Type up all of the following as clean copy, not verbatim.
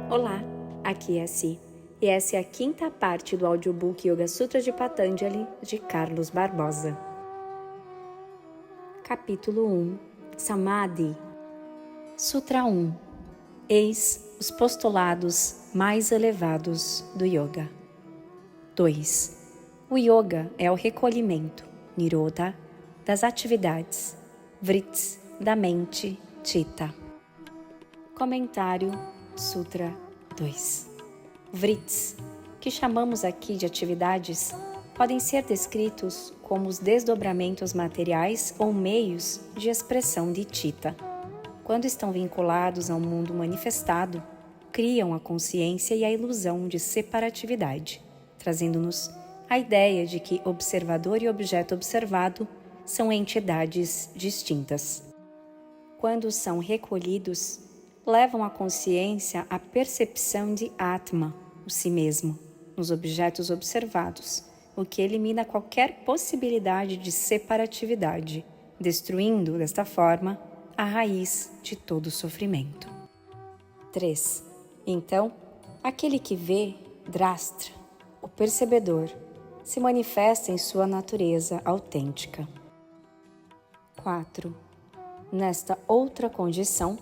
Olá, aqui é a Si, e essa é a quinta parte do audiobook Yoga Sutra de Patanjali, de Carlos Barbosa. Capítulo 1 Samadhi. Sutra 1. Eis os postulados mais elevados do Yoga. 2. O Yoga é o recolhimento, Nirodha, das atividades, Vrits, da mente, Chitta. Comentário Sutra 2. Vrits, que chamamos aqui de atividades, podem ser descritos como os desdobramentos materiais ou meios de expressão de Chitta. Quando estão vinculados ao mundo manifestado, criam a consciência e a ilusão de separatividade, trazendo-nos a ideia de que observador e objeto observado são entidades distintas. Quando são recolhidos, levam a consciência à percepção de Atma, o si mesmo, nos objetos observados, o que elimina qualquer possibilidade de separatividade, destruindo, desta forma, a raiz de todo sofrimento. 3. Então, aquele que vê, Drashtra, o percebedor, se manifesta em sua natureza autêntica. 4. Nesta outra condição,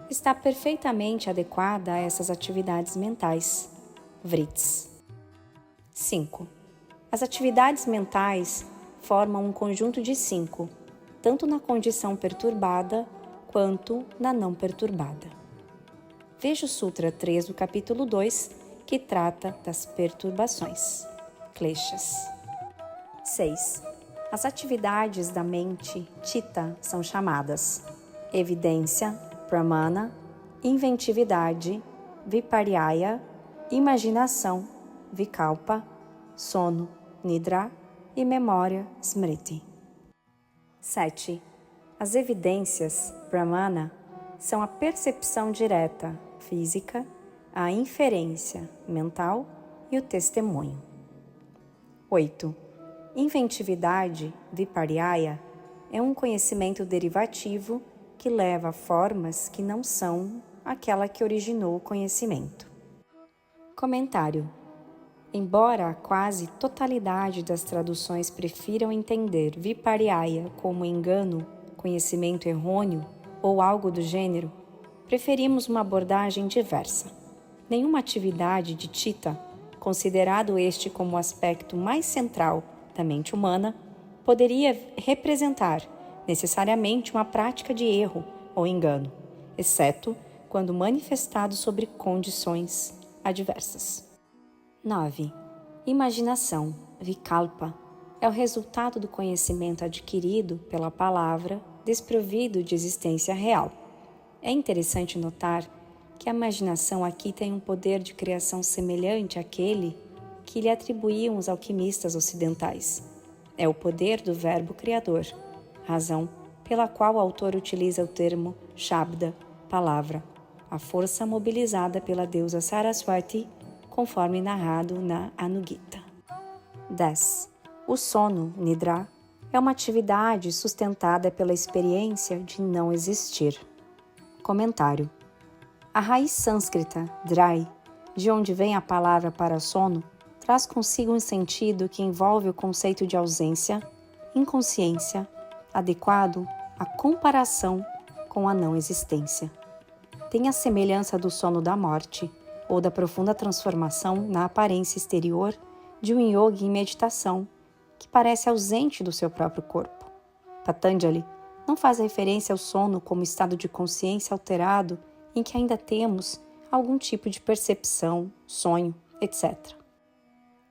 está perfeitamente adequada a essas atividades mentais, Vrits. 5. As atividades mentais formam um conjunto de 5, tanto na condição perturbada quanto na não perturbada. Veja o Sutra 3 do capítulo 2, que trata das perturbações, kleshas. 6. As atividades da mente, Chitta, são chamadas evidência, Pramana, inventividade, Viparyaya, imaginação, Vikalpa, sono, Nidra e memória, Smriti. 7. As evidências, Pramana, são a percepção direta, física, a inferência, mental e o testemunho. 8. Inventividade, Viparyaya, é um conhecimento derivativo que leva a formas que não são aquela que originou o conhecimento. Comentário. Embora a quase totalidade das traduções prefiram entender Viparyaya como engano, conhecimento errôneo ou algo do gênero, preferimos uma abordagem diversa. Nenhuma atividade de Chitta, considerado este como o aspecto mais central da mente humana, poderia representar necessariamente uma prática de erro ou engano, exceto quando manifestado sobre condições adversas. 9. Imaginação, Vikalpa, é o resultado do conhecimento adquirido pela palavra, desprovido de existência real. É interessante notar que a imaginação aqui tem um poder de criação semelhante àquele que lhe atribuíam os alquimistas ocidentais. É o poder do verbo criador, razão pela qual o autor utiliza o termo Shabda, palavra, a força mobilizada pela deusa Saraswati, conforme narrado na Anugita. 10. O sono, Nidra, é uma atividade sustentada pela experiência de não existir. Comentário. A raiz sânscrita, Drai, de onde vem a palavra para sono, traz consigo um sentido que envolve o conceito de ausência, inconsciência, adequado à comparação com a não existência. Tem a semelhança do sono da morte, ou da profunda transformação na aparência exterior de um yogi em meditação, que parece ausente do seu próprio corpo. Patanjali não faz referência ao sono como estado de consciência alterado em que ainda temos algum tipo de percepção, sonho, etc.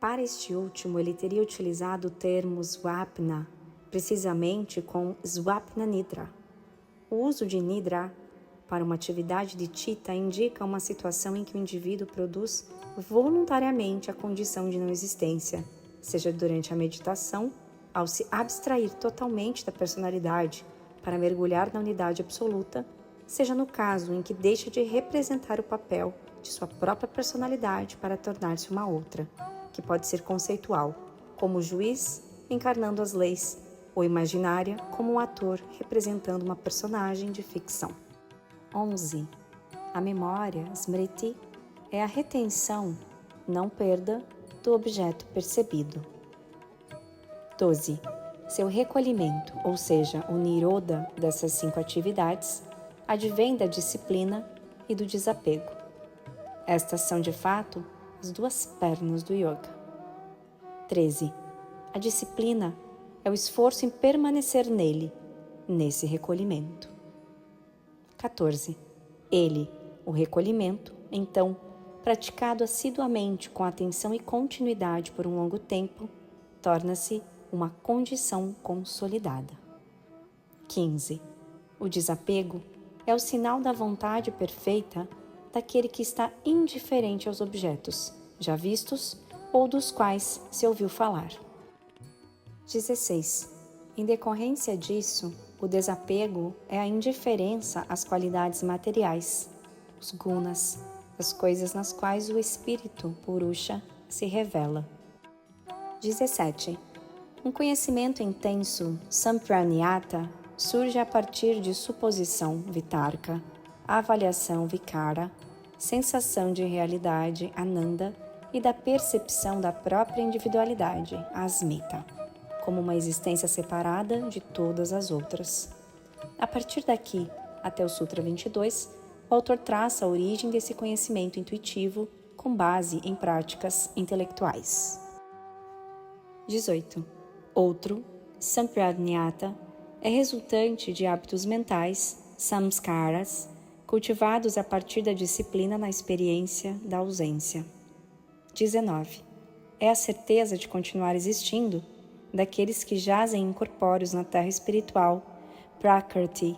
Para este último, ele teria utilizado o termo Swapna, precisamente com Swapna Nidra. O uso de Nidra para uma atividade de Chitta indica uma situação em que o indivíduo produz voluntariamente a condição de não existência, seja durante a meditação, ao se abstrair totalmente da personalidade para mergulhar na unidade absoluta, seja no caso em que deixa de representar o papel de sua própria personalidade para tornar-se uma outra, que pode ser conceitual, como o juiz encarnando as leis, ou imaginária, como um ator representando uma personagem de ficção. 11. A memória, Smriti, é a retenção, não perda, do objeto percebido. 12. Seu recolhimento, ou seja, o niroda dessas 5 atividades, advém da disciplina e do desapego. Estas são, de fato, as 2 pernas do yoga. 13. A disciplina é o esforço em permanecer nele, nesse recolhimento. 14. Ele, o recolhimento, então, praticado assiduamente com atenção e continuidade por um longo tempo, torna-se uma condição consolidada. 15. O desapego é o sinal da vontade perfeita daquele que está indiferente aos objetos, já vistos ou dos quais se ouviu falar. 16. Em decorrência disso, o desapego é a indiferença às qualidades materiais, os gunas, as coisas nas quais o espírito purusha se revela. 17. Um conhecimento intenso, sampranyata, surge a partir de suposição, vitarka, avaliação, vikara, sensação de realidade, ananda, e da percepção da própria individualidade, asmita, como uma existência separada de todas as outras. A partir daqui, até o Sutra 22, o autor traça a origem desse conhecimento intuitivo com base em práticas intelectuais. 18. Outro, sampranyata, é resultante de hábitos mentais, samskaras, cultivados a partir da disciplina na experiência da ausência. 19. É a certeza de continuar existindo daqueles que jazem incorpóreos na terra espiritual, prakriti.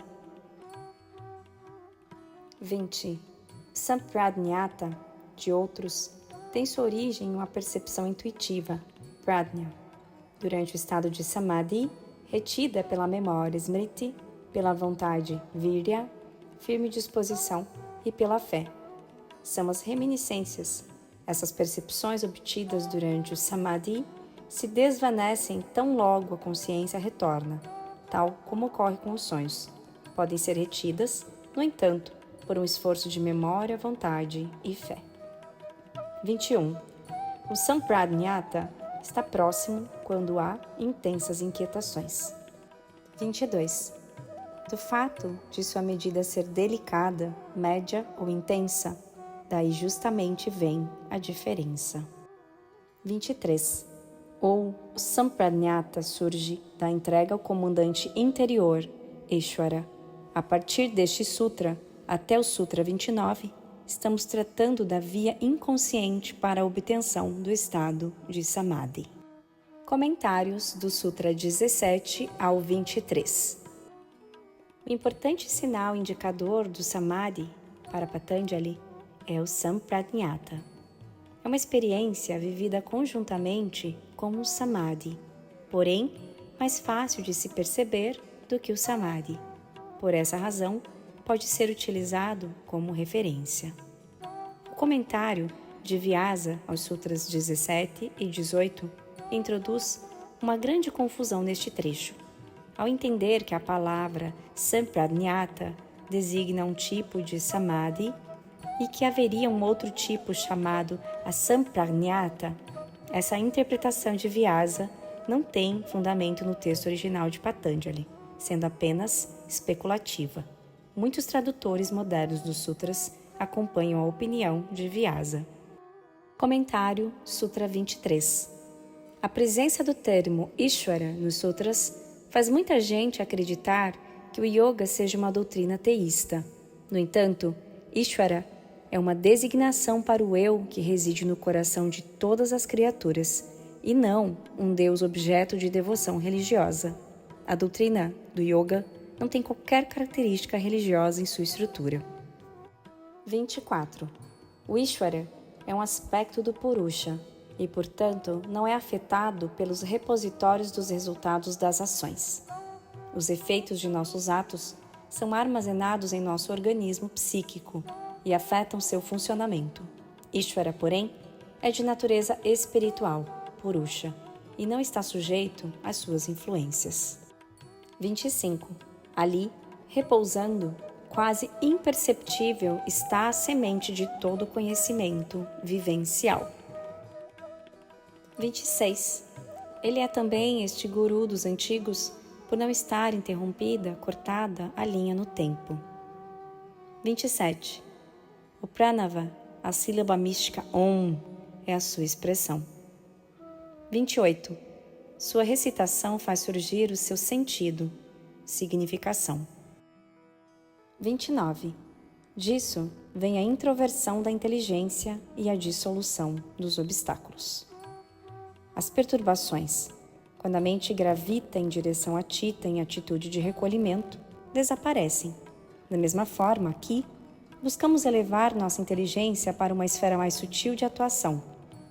20. Sampranyata, de outros, tem sua origem em uma percepção intuitiva, pradnya, durante o estado de samadhi, retida pela memória smriti, pela vontade virya, firme disposição, e pela fé. São as reminiscências. Essas percepções obtidas durante o samadhi se desvanecem tão logo a consciência retorna, tal como ocorre com os sonhos. Podem ser retidas, no entanto, por um esforço de memória, vontade e fé. 21. O sampranyata está próximo quando há intensas inquietações. 22. Do fato de sua medida ser delicada, média ou intensa, daí justamente vem a diferença. 23. O sampranyata surge da entrega ao comandante interior, Ishvara. A partir deste sutra, até o Sutra 29, estamos tratando da via inconsciente para a obtenção do estado de Samadhi. Comentários do Sutra 17 ao 23. O importante sinal indicador do Samadhi para Patanjali é o Sampranyata. É uma experiência vivida conjuntamente com o Samadhi, porém mais fácil de se perceber do que o Samadhi. Por essa razão, pode ser utilizado como referência. O comentário de Vyasa aos Sutras 17 e 18 introduz uma grande confusão neste trecho. Ao entender que a palavra Sampranyata designa um tipo de Samadhi e que haveria um outro tipo chamado Asampranyata, essa interpretação de Vyasa não tem fundamento no texto original de Patanjali, sendo apenas especulativa. Muitos tradutores modernos dos sutras acompanham a opinião de Vyasa. Comentário Sutra 23. A presença do termo Ishvara nos sutras faz muita gente acreditar que o yoga seja uma doutrina teísta. No entanto, Ishvara é uma designação para o eu que reside no coração de todas as criaturas, e não um Deus objeto de devoção religiosa. A doutrina do yoga não tem qualquer característica religiosa em sua estrutura. 24. O Ishvara é um aspecto do Purusha e, portanto, não é afetado pelos repositórios dos resultados das ações. Os efeitos de nossos atos são armazenados em nosso organismo psíquico e afetam seu funcionamento. Ishvara, porém, é de natureza espiritual, Purusha, e não está sujeito às suas influências. 25. Ali, repousando, quase imperceptível está a semente de todo conhecimento vivencial. 26. Ele é também este guru dos antigos por não estar interrompida, cortada a linha no tempo. 27. O pranava, a sílaba mística Om, é a sua expressão. 28. Sua recitação faz surgir o seu sentido, significação. 29. Disso vem a introversão da inteligência e a dissolução dos obstáculos. As perturbações, quando a mente gravita em direção a Chitta em atitude de recolhimento, desaparecem. Da mesma forma, aqui, buscamos elevar nossa inteligência para uma esfera mais sutil de atuação,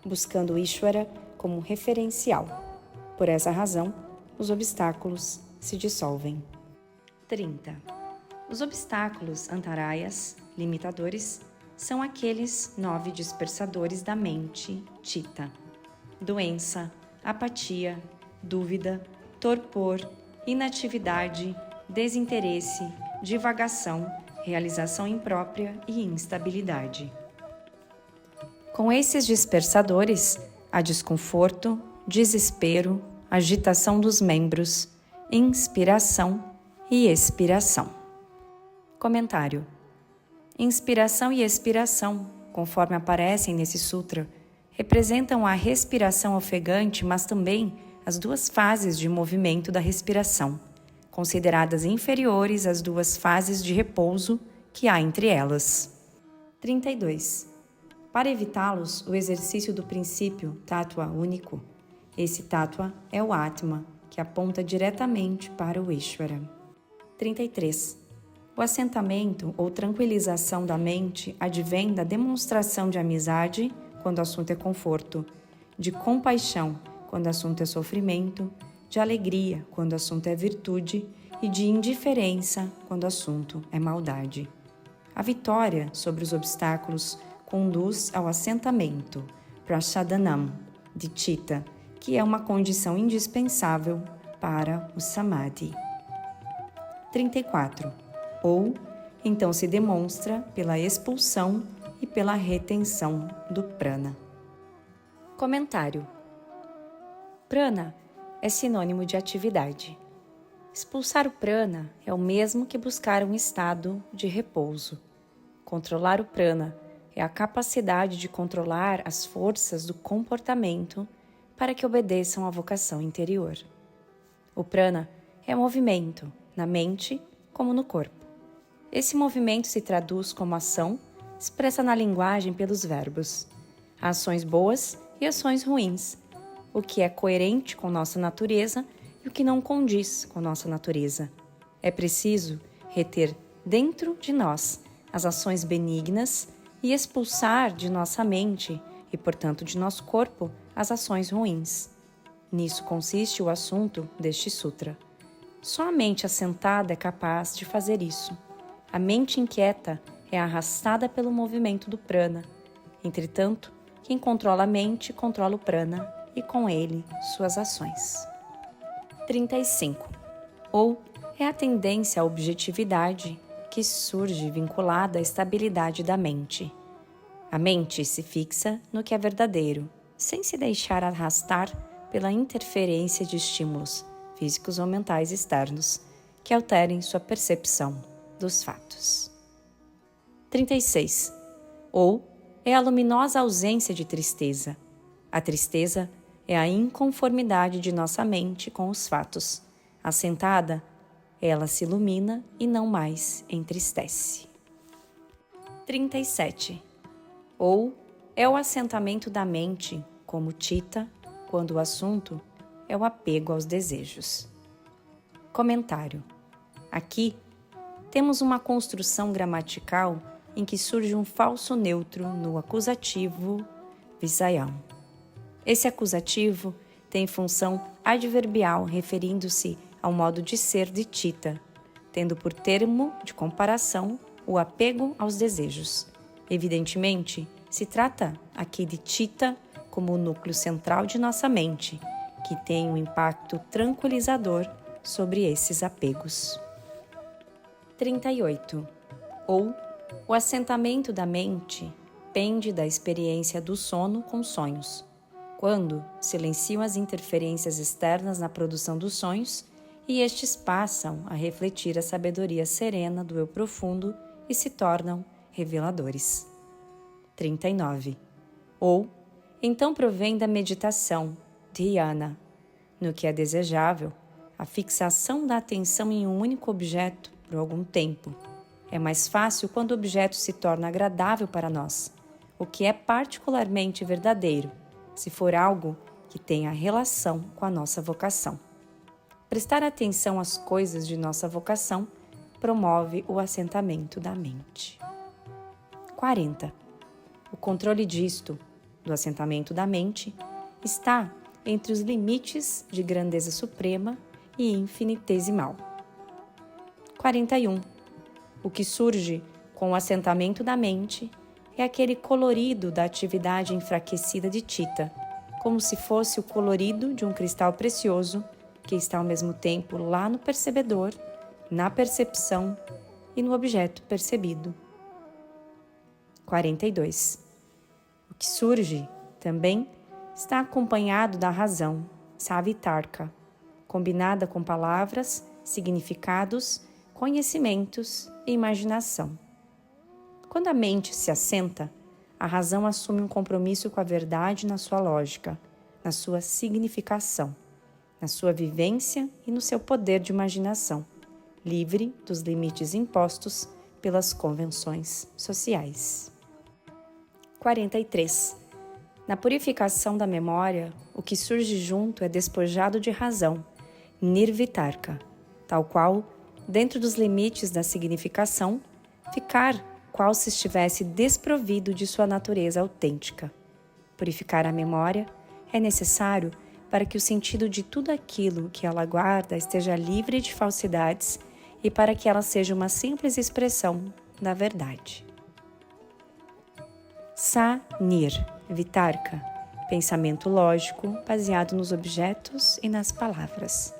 buscando o Ishvara como referencial. Por essa razão, os obstáculos se dissolvem. 30. Os obstáculos antarayas, limitadores, são aqueles 9 dispersadores da mente Chitta: doença, apatia, dúvida, torpor, inatividade, desinteresse, divagação, realização imprópria e instabilidade. Com esses dispersadores, há desconforto, desespero, agitação dos membros, inspiração e expiração. Comentário: inspiração e expiração, conforme aparecem nesse sutra, representam a respiração ofegante, mas também as duas fases de movimento da respiração, consideradas inferiores às duas fases de repouso que há entre elas. 32. Para evitá-los, o exercício do princípio Tattva único. Esse Tattva é o Atma, que aponta diretamente para o Ishvara. 33. O assentamento ou tranquilização da mente advém da demonstração de amizade, quando o assunto é conforto, de compaixão, quando o assunto é sofrimento, de alegria, quando o assunto é virtude, e de indiferença, quando o assunto é maldade. A vitória sobre os obstáculos conduz ao assentamento, Prasadanam, de Chitta, que é uma condição indispensável para o Samadhi. 34. Ou, então se demonstra pela expulsão e pela retenção do prana. Comentário: prana é sinônimo de atividade. Expulsar o prana é o mesmo que buscar um estado de repouso. Controlar o prana é a capacidade de controlar as forças do comportamento para que obedeçam à vocação interior. O prana é movimento, na mente como no corpo. Esse movimento se traduz como ação, expressa na linguagem pelos verbos. Há ações boas e ações ruins, o que é coerente com nossa natureza e o que não condiz com nossa natureza. É preciso reter dentro de nós as ações benignas e expulsar de nossa mente e, portanto, de nosso corpo as ações ruins. Nisso consiste o assunto deste sutra. Só a mente assentada é capaz de fazer isso. A mente inquieta é arrastada pelo movimento do prana. Entretanto, quem controla a mente controla o prana e, com ele, suas ações. 35. Ou é a tendência à objetividade que surge vinculada à estabilidade da mente. A mente se fixa no que é verdadeiro, sem se deixar arrastar pela interferência de estímulos físicos ou mentais externos que alterem sua percepção dos fatos. 36. Ou é a luminosa ausência de tristeza. A tristeza é a inconformidade de nossa mente com os fatos. Assentada, ela se ilumina e não mais entristece. 37. Ou é o assentamento da mente, como Chitta, quando o assunto é o apego aos desejos. Comentário: aqui temos uma construção gramatical em que surge um falso neutro no acusativo Visayam. Esse acusativo tem função adverbial referindo-se ao modo de ser de Chitta, tendo por termo de comparação o apego aos desejos. Evidentemente, se trata aqui de Chitta como o núcleo central de nossa mente, que tem um impacto tranquilizador sobre esses apegos. 38. ou o assentamento da mente pende da experiência do sono com sonhos, quando silenciam as interferências externas na produção dos sonhos e estes passam a refletir a sabedoria serena do eu profundo e se tornam reveladores. 39. Ou, então provém da meditação, dhyana, no que é desejável, a fixação da atenção em um único objeto por algum tempo. É mais fácil quando o objeto se torna agradável para nós, o que é particularmente verdadeiro, se for algo que tenha relação com a nossa vocação. Prestar atenção às coisas de nossa vocação promove o assentamento da mente. 40. O controle disto, do assentamento da mente, está entre os limites de grandeza suprema e infinitesimal. 41. O que surge com o assentamento da mente é aquele colorido da atividade enfraquecida de Chitta, como se fosse o colorido de um cristal precioso que está ao mesmo tempo lá no percebedor, na percepção e no objeto percebido. 42. O que surge, também, está acompanhado da razão, savitarka, combinada com palavras, significados, conhecimentos e imaginação. Quando a mente se assenta, a razão assume um compromisso com a verdade na sua lógica, na sua significação, na sua vivência e no seu poder de imaginação, livre dos limites impostos pelas convenções sociais. 43. Na purificação da memória, o que surge junto é despojado de razão, nirvitarka, tal qual, dentro dos limites da significação, ficar qual se estivesse desprovido de sua natureza autêntica. Purificar a memória é necessário para que o sentido de tudo aquilo que ela guarda esteja livre de falsidades e para que ela seja uma simples expressão da verdade. Sa-nir, vitarka, pensamento lógico baseado nos objetos e nas palavras.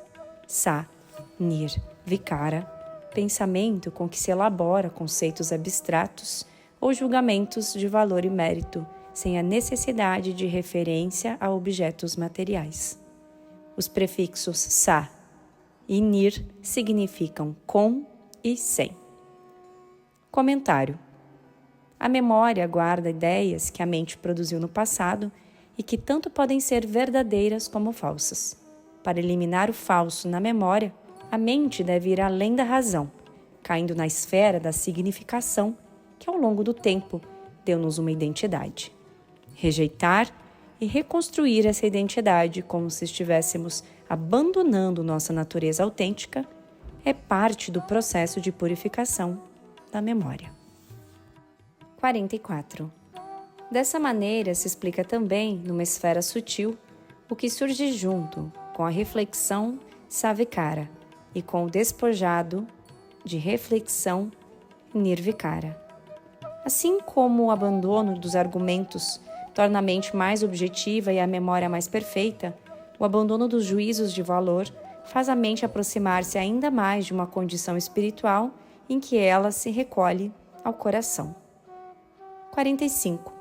Sa-nir, vikara, pensamento com que se elabora conceitos abstratos ou julgamentos de valor e mérito, sem a necessidade de referência a objetos materiais. Os prefixos sa e nir significam com e sem. Comentário. A memória guarda ideias que a mente produziu no passado e que tanto podem ser verdadeiras como falsas. Para eliminar o falso na memória, a mente deve ir além da razão, caindo na esfera da significação que ao longo do tempo deu-nos uma identidade. Rejeitar e reconstruir essa identidade como se estivéssemos abandonando nossa natureza autêntica é parte do processo de purificação da memória. 44. Dessa maneira se explica também, numa esfera sutil, o que surge junto com a reflexão savikara e com o despojado de reflexão nirvikara. Assim como o abandono dos argumentos torna a mente mais objetiva e a memória mais perfeita, o abandono dos juízos de valor faz a mente aproximar-se ainda mais de uma condição espiritual em que ela se recolhe ao coração. 45.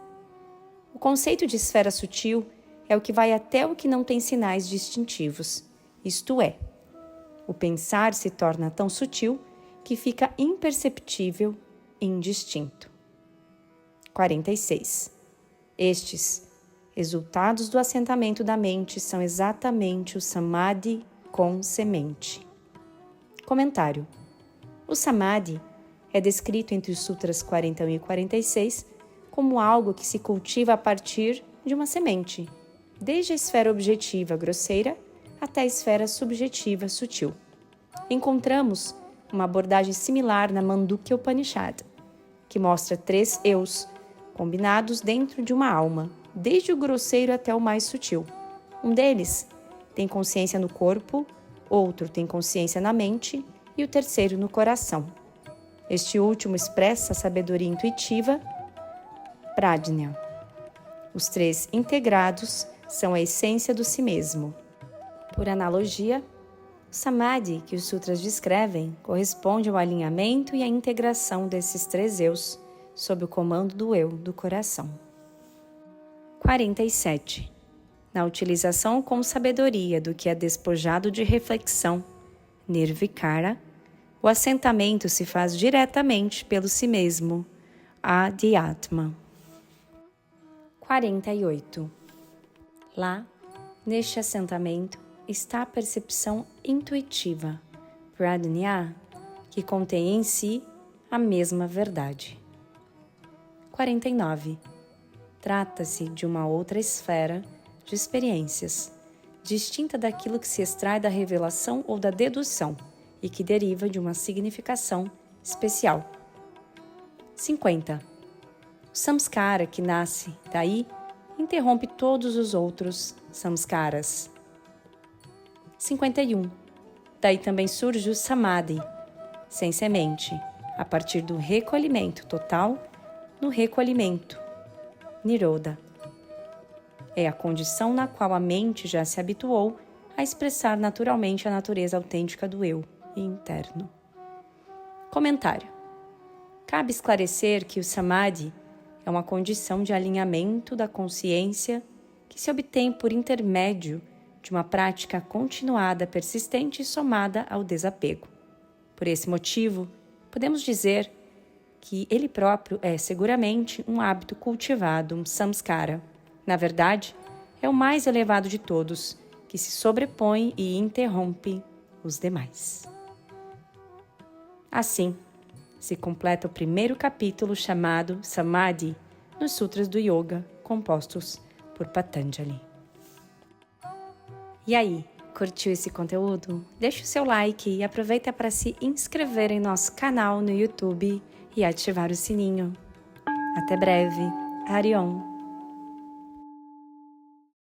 O conceito de esfera sutil é o que vai até o que não tem sinais distintivos, isto é, o pensar se torna tão sutil que fica imperceptível e indistinto. 46. Estes resultados do assentamento da mente são exatamente o samadhi com semente. Comentário. O samadhi é descrito entre os sutras 41 e 46 como algo que se cultiva a partir de uma semente, desde a esfera objetiva grosseira até a esfera subjetiva sutil. Encontramos uma abordagem similar na Mandukya Upanishad, que mostra 3 eus combinados dentro de uma alma, desde o grosseiro até o mais sutil. Um deles tem consciência no corpo, outro tem consciência na mente e o terceiro no coração. Este último expressa a sabedoria intuitiva, Prajna. Os 3 integrados são a essência do si mesmo. Por analogia, O Samadhi que os sutras descrevem corresponde ao alinhamento e à integração desses três eus, sob o comando do eu do coração. 47. Na utilização com sabedoria do que é despojado de reflexão, nirvikara, o assentamento se faz diretamente pelo si mesmo, adhyatma. 48. Lá, neste assentamento, está a percepção intuitiva, pradnya, que contém em si a mesma verdade. 49. Trata-se de uma outra esfera de experiências, distinta daquilo que se extrai da revelação ou da dedução e que deriva de uma significação especial. 50. O samskara que nasce daí interrompe todos os outros samskaras. 51. Daí também surge o samadhi, sem semente, a partir do recolhimento total no recolhimento, nirodha. É a condição na qual a mente já se habituou a expressar naturalmente a natureza autêntica do eu interno. Comentário. Cabe esclarecer que o samadhi é uma condição de alinhamento da consciência que se obtém por intermédio de uma prática continuada, persistente e somada ao desapego. Por esse motivo, podemos dizer que ele próprio é seguramente um hábito cultivado, um samskara. Na verdade, é o mais elevado de todos, que se sobrepõe e interrompe os demais. Assim, se completa o primeiro capítulo chamado Samadhi nos Sutras do Yoga, compostos por Patanjali. E aí, curtiu esse conteúdo? Deixe o seu like e aproveita para se inscrever em nosso canal no YouTube e ativar o sininho. Até breve. Hariom.